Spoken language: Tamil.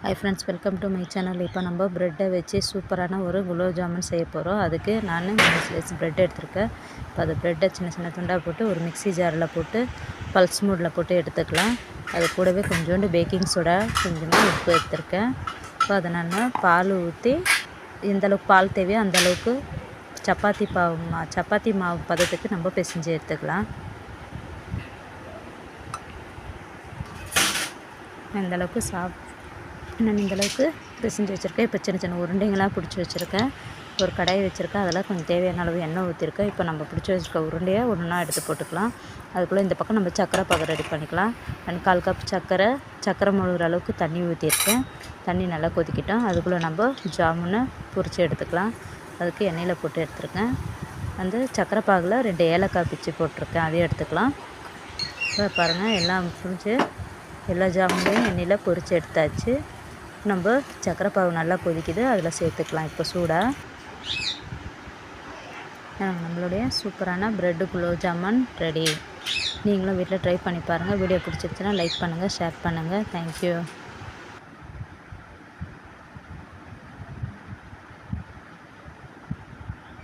Hi friends, welcome to my channel. இப்போ நம்ம ப்ரெட்டை வச்சு சூப்பரான ஒரு குலோப் ஜாமுன் செய்ய போகிறோம். அதுக்கு நான் 3 ஸ்லைஸ் ப்ரெட் எடுத்திருக்கேன். இப்போ அது ப்ரெட்டை சின்ன சின்ன துண்டாக போட்டு ஒரு மிக்ஸி ஜாரில் போட்டு பல்ஸ் மோடில் போட்டு எடுத்துக்கலாம். அது கூடவே கொஞ்சோண்டு பேக்கிங் சோடா, கொஞ்சமாக உப்பு எடுத்திருக்கேன். இப்போ அதை நான் பால் ஊற்றி எந்தளவுக்கு பால் தேவையோ அந்தளவுக்கு சப்பாத்தி மாவு பதத்துக்கு நம்ம பிசைஞ்சு எடுத்துக்கலாம். இந்தளவுக்கு நான் இந்தளவுக்கு பிசைஞ்சு வச்சுருக்கேன். இப்போ சின்ன சின்ன உருண்டைங்களாக பிடிச்சி வச்சுருக்கேன். ஒரு கடாயை வச்சுருக்கேன். அதில் கொஞ்சம் தேவையான அளவு எண்ணெய் ஊற்றிருக்கேன். இப்போ நம்ம பிடிச்சி வச்சுருக்க உருண்டையை ஒன்றா எடுத்து போட்டுக்கலாம். அதுக்குள்ளே இந்த பக்கம் நம்ம சக்கரை பாகு ரெடி பண்ணிக்கலாம். 1/4 கப் சக்கரை முழுகிற அளவுக்கு தண்ணி ஊற்றிருக்கேன். தண்ணி நல்லா கொதிக்கிட்டோம். அதுக்குள்ளே நம்ம ஜாமுனை பொரித்து எடுத்துக்கலாம். அதுக்கு எண்ணெயில் போட்டு எடுத்துருக்கேன். அந்த சக்கரை பாகில் 2 ஏலக்காய் பிச்சு போட்டிருக்கேன். அதையும் எடுத்துக்கலாம். இப்போ பாருங்கள், எல்லாம் புரிஞ்சு எல்லா ஜாமுனையும் எண்ணெயில் பொரித்து எடுத்தாச்சு. நம்ம சக்கரை பாகு நல்லா கொதிக்குது, அதில் சேர்த்துக்கலாம். இப்போ சூடாக நம்மளுடைய சூப்பரான ப்ரெட்டு குலோப் ஜாமுன் ரெடி. நீங்களும் வீட்டில் ட்ரை பண்ணி பாருங்கள். வீடியோ பிடிச்சிருச்சுன்னா லைக் பண்ணுங்கள், ஷேர் பண்ணுங்கள். தேங்க்யூ.